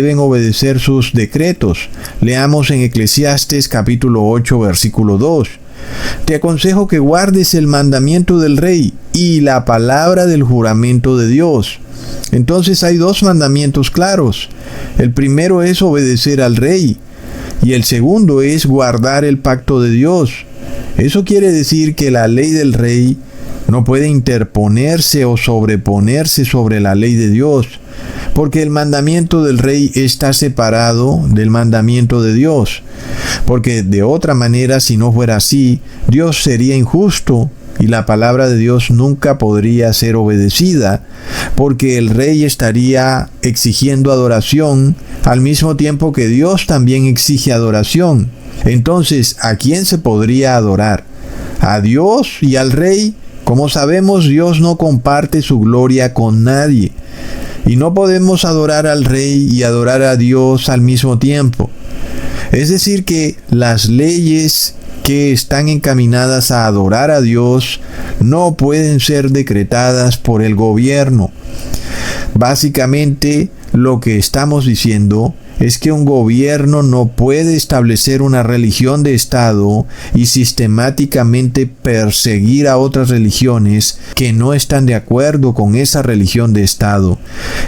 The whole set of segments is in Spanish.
deben obedecer sus decretos. Leamos en Eclesiastes capítulo 8, versículo 2. Te aconsejo que guardes el mandamiento del rey y la palabra del juramento de Dios. Entonces hay dos mandamientos claros. El primero es obedecer al rey y el segundo es guardar el pacto de Dios. Eso quiere decir que la ley del rey no puede interponerse o sobreponerse sobre la ley de Dios, porque el mandamiento del rey está separado del mandamiento de Dios. Porque de otra manera, si no fuera así, Dios sería injusto y la palabra de Dios nunca podría ser obedecida, porque el rey estaría exigiendo adoración al mismo tiempo que Dios también exige adoración. Entonces, ¿a quién se podría adorar? ¿A Dios y al rey? Como sabemos, Dios no comparte su gloria con nadie. Y no podemos adorar al rey y adorar a Dios al mismo tiempo. Es decir, que las leyes que están encaminadas a adorar a Dios no pueden ser decretadas por el gobierno. Básicamente, lo que estamos diciendo es que un gobierno no puede establecer una religión de Estado y sistemáticamente perseguir a otras religiones que no están de acuerdo con esa religión de Estado.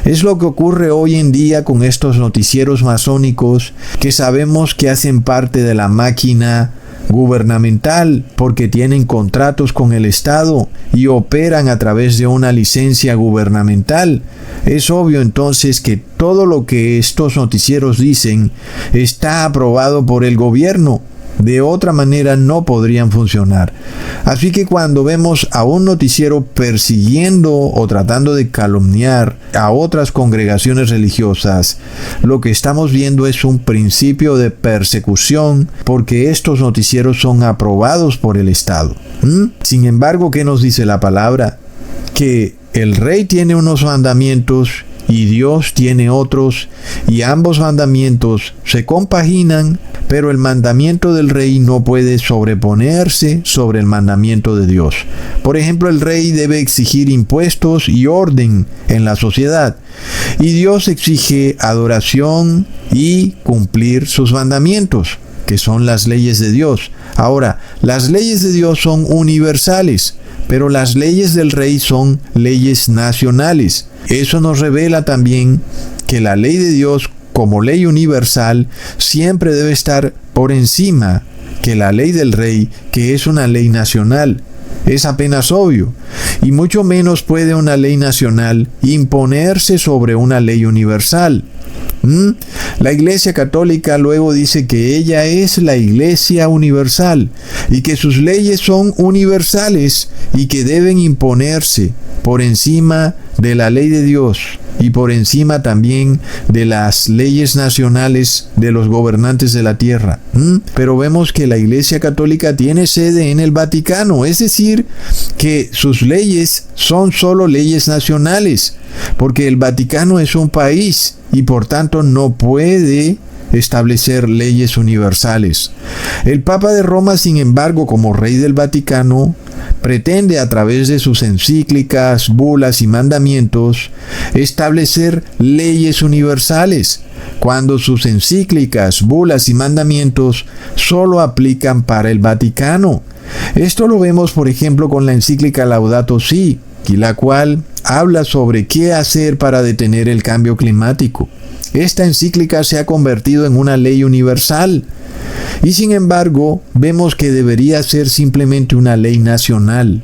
Es lo que ocurre hoy en día con estos noticieros masónicos que sabemos que hacen parte de la máquina gubernamental porque tienen contratos con el Estado y operan a través de una licencia gubernamental. Es obvio entonces que todo lo que estos noticieros dicen está aprobado por el gobierno. De otra manera no podrían funcionar. Así que cuando vemos a un noticiero persiguiendo o tratando de calumniar a otras congregaciones religiosas, lo que estamos viendo es un principio de persecución porque estos noticieros son aprobados por el Estado. Sin embargo, ¿qué nos dice la palabra? Que el rey tiene unos mandamientos y Dios tiene otros, y ambos mandamientos se compaginan, pero el mandamiento del rey no puede sobreponerse sobre el mandamiento de Dios. Por ejemplo, el rey debe exigir impuestos y orden en la sociedad, y Dios exige adoración y cumplir sus mandamientos, que son las leyes de Dios. Ahora, las leyes de Dios son universales, pero las leyes del rey son leyes nacionales. Eso nos revela también que la ley de Dios como ley universal siempre debe estar por encima que la ley del rey, que es una ley nacional. Es apenas obvio, y mucho menos puede una ley nacional imponerse sobre una ley universal. La Iglesia Católica luego dice que ella es la Iglesia universal y que sus leyes son universales y que deben imponerse por encima de la ley de Dios y por encima también de las leyes nacionales de los gobernantes de la tierra. Pero vemos que la Iglesia Católica tiene sede en el Vaticano, es decir, que sus leyes son solo leyes nacionales, porque el Vaticano es un país y por tanto no puede establecer leyes universales. El Papa de Roma, sin embargo, como rey del Vaticano, pretende a través de sus encíclicas, bulas y mandamientos establecer leyes universales, cuando sus encíclicas, bulas y mandamientos solo aplican para el Vaticano. Esto lo vemos, por ejemplo, con la encíclica Laudato Si, y la cual habla sobre qué hacer para detener el cambio climático. Esta encíclica se ha convertido en una ley universal, y sin embargo, vemos que debería ser simplemente una ley nacional.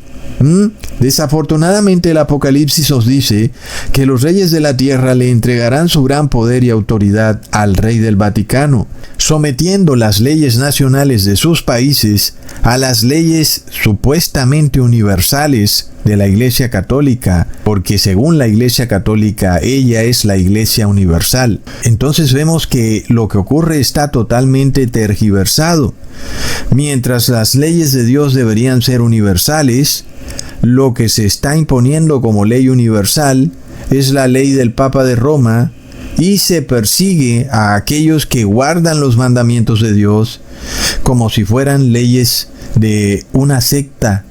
Desafortunadamente, el Apocalipsis nos dice que los reyes de la tierra le entregarán su gran poder y autoridad al rey del Vaticano, sometiendo las leyes nacionales de sus países a las leyes supuestamente universales de la Iglesia Católica, porque según la Iglesia Católica, ella es la Iglesia universal. Entonces vemos que lo que ocurre está totalmente tergiversado. Mientras las leyes de Dios deberían ser universales, lo que se está imponiendo como ley universal es la ley del Papa de Roma, y se persigue a aquellos que guardan los mandamientos de Dios como si fueran leyes de una secta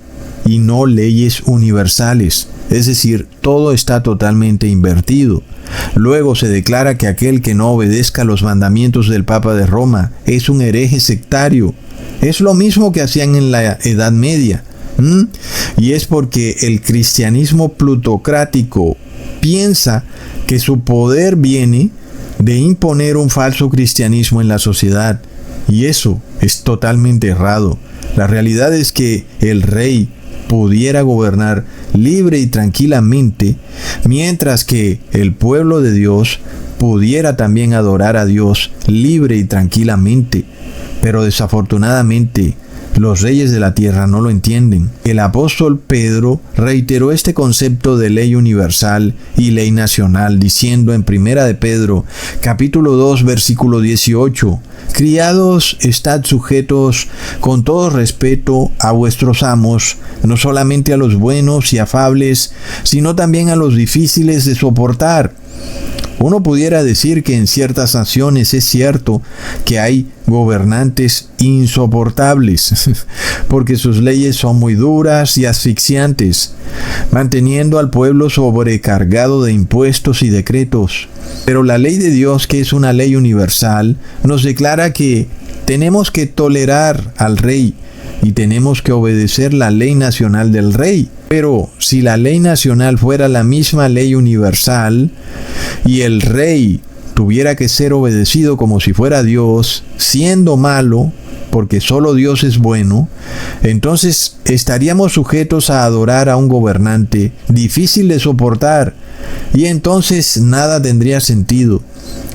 y no leyes universales. Es decir, todo está totalmente invertido. Luego se declara que aquel que no obedezca los mandamientos del Papa de Roma es un hereje sectario. Es lo mismo que hacían en la Edad Media. Y es porque el cristianismo plutocrático piensa que su poder viene de imponer un falso cristianismo en la sociedad. Y eso es totalmente errado. La realidad es que el rey pudiera gobernar libre y tranquilamente, mientras que el pueblo de Dios pudiera también adorar a Dios libre y tranquilamente. Pero desafortunadamente, los reyes de la tierra no lo entienden. El apóstol Pedro reiteró este concepto de ley universal y ley nacional, diciendo en 1 de Pedro, capítulo 2, versículo 18, «Criados, estad sujetos con todo respeto a vuestros amos, no solamente a los buenos y afables, sino también a los difíciles de soportar». Uno pudiera decir que en ciertas naciones es cierto que hay gobernantes insoportables, porque sus leyes son muy duras y asfixiantes, manteniendo al pueblo sobrecargado de impuestos y decretos. Pero la ley de Dios, que es una ley universal, nos declara que tenemos que tolerar al rey y tenemos que obedecer la ley nacional del rey. Pero si la ley nacional fuera la misma ley universal y el rey tuviera que ser obedecido como si fuera Dios, siendo malo, porque solo Dios es bueno, entonces estaríamos sujetos a adorar a un gobernante difícil de soportar, y entonces nada tendría sentido.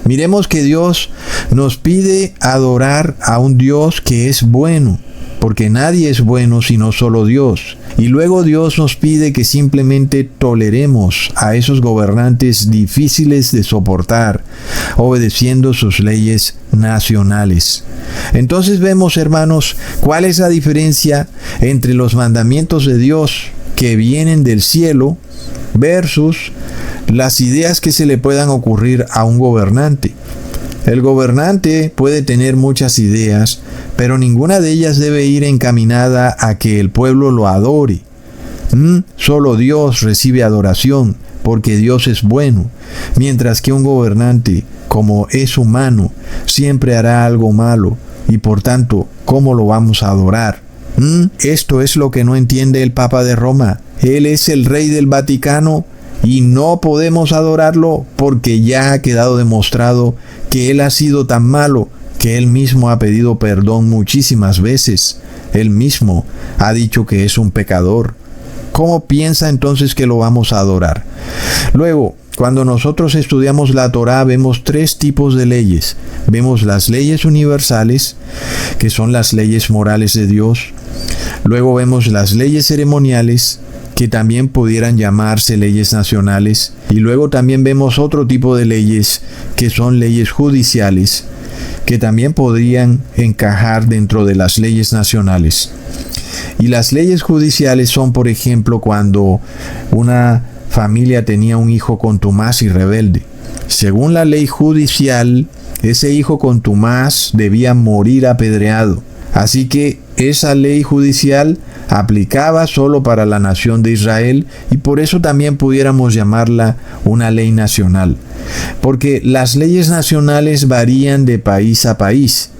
Miremos que Dios nos pide adorar a un Dios que es bueno, porque nadie es bueno sino solo Dios. Y luego Dios nos pide que simplemente toleremos a esos gobernantes difíciles de soportar, obedeciendo sus leyes nacionales. Entonces vemos, hermanos, cuál es la diferencia entre los mandamientos de Dios que vienen del cielo versus las ideas que se le puedan ocurrir a un gobernante. El gobernante puede tener muchas ideas, pero ninguna de ellas debe ir encaminada a que el pueblo lo adore. Solo Dios recibe adoración, porque Dios es bueno, mientras que un gobernante, como es humano, siempre hará algo malo, y por tanto, ¿cómo lo vamos a adorar? Esto es lo que no entiende el Papa de Roma. Él es el rey del Vaticano, y no podemos adorarlo porque ya ha quedado demostrado que él ha sido tan malo que él mismo ha pedido perdón muchísimas veces. Él mismo ha dicho que es un pecador. ¿Cómo piensa entonces que lo vamos a adorar? Luego, cuando nosotros estudiamos la Torá, vemos tres tipos de leyes. Vemos las leyes universales, que son las leyes morales de Dios. Luego vemos las leyes ceremoniales, que también pudieran llamarse leyes nacionales, y luego también vemos otro tipo de leyes que son leyes judiciales, que también podrían encajar dentro de las leyes nacionales. Y las leyes judiciales son, por ejemplo, cuando una familia tenía un hijo contumaz y rebelde. Según la ley judicial, ese hijo contumaz debía morir apedreado. Así que esa ley judicial aplicaba solo para la nación de Israel, y por eso también pudiéramos llamarla una ley nacional, porque las leyes nacionales varían de país a país.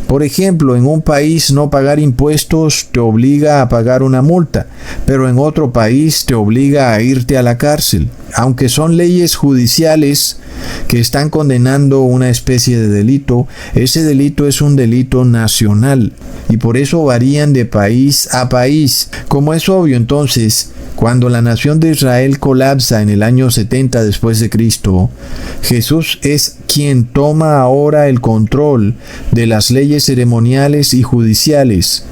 Por ejemplo, en un país no pagar impuestos te obliga a pagar una multa, pero en otro país te obliga a irte a la cárcel. Aunque son leyes judiciales que están condenando una especie de delito, ese delito es un delito nacional y por eso varían de país a país. Como es obvio, entonces, cuando la nación de Israel colapsa en el año 70 después de Cristo, Jesús es quien toma ahora el control de las leyes ceremoniales y judiciales,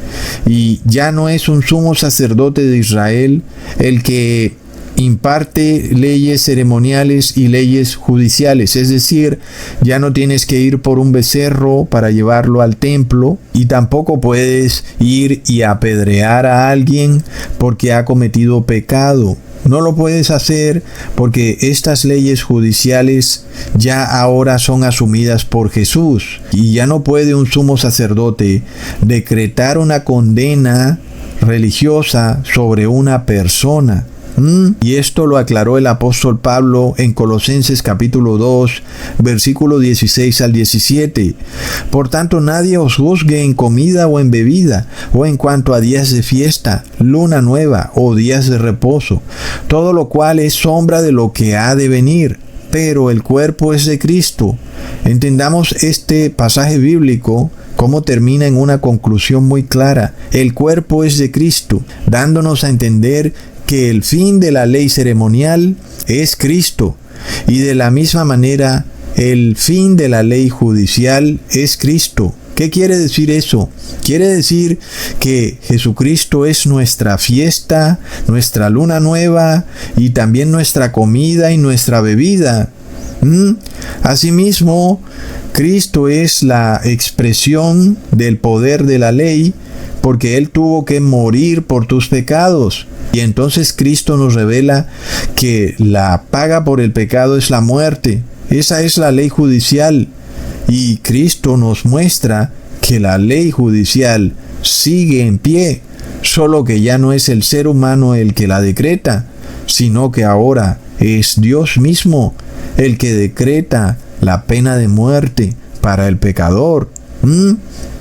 y ya no es un sumo sacerdote de Israel el que imparte leyes ceremoniales y leyes judiciales, es decir, ya no tienes que ir por un becerro para llevarlo al templo, y tampoco puedes ir y apedrear a alguien porque ha cometido pecado. No lo puedes hacer porque estas leyes judiciales ya ahora son asumidas por Jesús, y ya no puede un sumo sacerdote decretar una condena religiosa sobre una persona. Y esto lo aclaró el apóstol Pablo en Colosenses capítulo 2, versículo 16 al 17. Por tanto, nadie os juzgue en comida o en bebida, o en cuanto a días de fiesta, luna nueva o días de reposo, todo lo cual es sombra de lo que ha de venir, pero el cuerpo es de Cristo. Entendamos este pasaje bíblico como termina en una conclusión muy clara. El cuerpo es de Cristo, dándonos a entender que el fin de la ley ceremonial es Cristo, y de la misma manera el fin de la ley judicial es Cristo. ¿Qué quiere decir eso? Quiere decir que Jesucristo es nuestra fiesta, nuestra luna nueva y también nuestra comida y nuestra bebida. Asimismo, Cristo es la expresión del poder de la ley, porque Él tuvo que morir por tus pecados. Y entonces Cristo nos revela que la paga por el pecado es la muerte. Esa es la ley judicial. Y Cristo nos muestra que la ley judicial sigue en pie, solo que ya no es el ser humano el que la decreta, sino que ahora es Dios mismo el que decreta la pena de muerte para el pecador.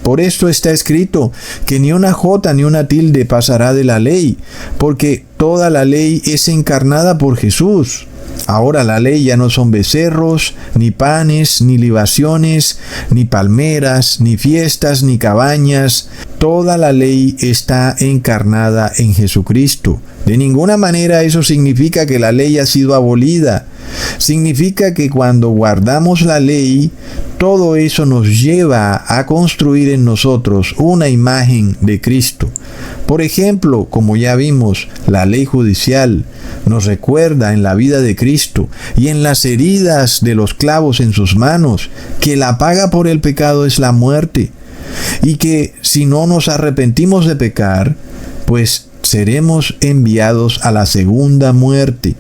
Por esto está escrito que ni una jota ni una tilde pasará de la ley, porque toda la ley es encarnada por Jesús. Ahora la ley ya no son becerros, ni panes, ni libaciones, ni palmeras, ni fiestas, ni cabañas. Toda la ley está encarnada en Jesucristo. De ninguna manera eso significa que la ley ha sido abolida. Significa que cuando guardamos la ley, todo eso nos lleva a construir en nosotros una imagen de Cristo. Por ejemplo, como ya vimos, la ley judicial nos recuerda en la vida de Cristo y en las heridas de los clavos en sus manos que la paga por el pecado es la muerte, y que si no nos arrepentimos de pecar, pues seremos enviados a la segunda muerte.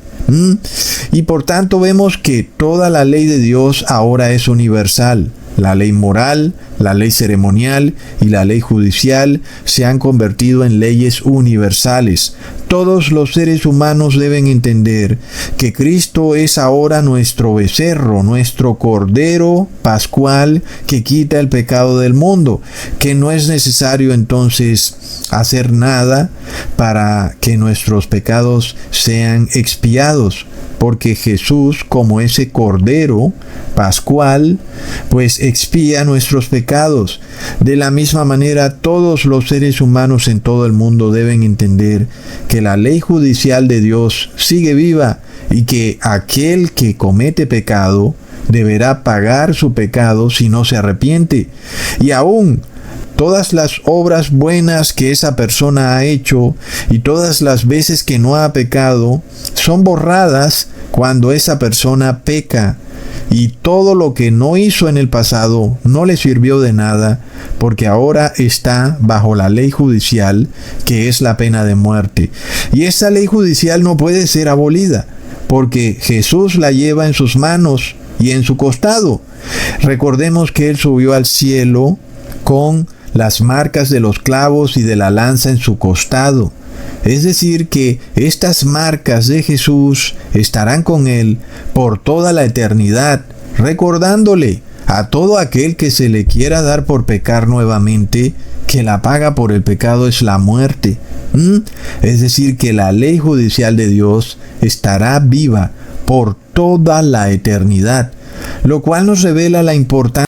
Y por tanto vemos que toda la ley de Dios ahora es universal. La ley moral, la ley ceremonial y la ley judicial se han convertido en leyes universales. Todos los seres humanos deben entender que Cristo es ahora nuestro becerro, nuestro cordero pascual que quita el pecado del mundo, que no es necesario entonces hacer nada para que nuestros pecados sean expiados, porque Jesús, como ese cordero pascual, pues expía nuestros pecados. De la misma manera, todos los seres humanos en todo el mundo deben entender que la ley judicial de Dios sigue viva y que aquel que comete pecado deberá pagar su pecado si no se arrepiente. Y aún todas las obras buenas que esa persona ha hecho y todas las veces que no ha pecado son borradas cuando esa persona peca. Y todo lo que no hizo en el pasado no le sirvió de nada, porque ahora está bajo la ley judicial, que es la pena de muerte. Y esa ley judicial no puede ser abolida, porque Jesús la lleva en sus manos y en su costado. Recordemos que Él subió al cielo con las marcas de los clavos y de la lanza en su costado. Es decir, que estas marcas de Jesús estarán con Él por toda la eternidad, recordándole a todo aquel que se le quiera dar por pecar nuevamente que la paga por el pecado es la muerte. Es decir, que la ley judicial de Dios estará viva por toda la eternidad, lo cual nos revela la importancia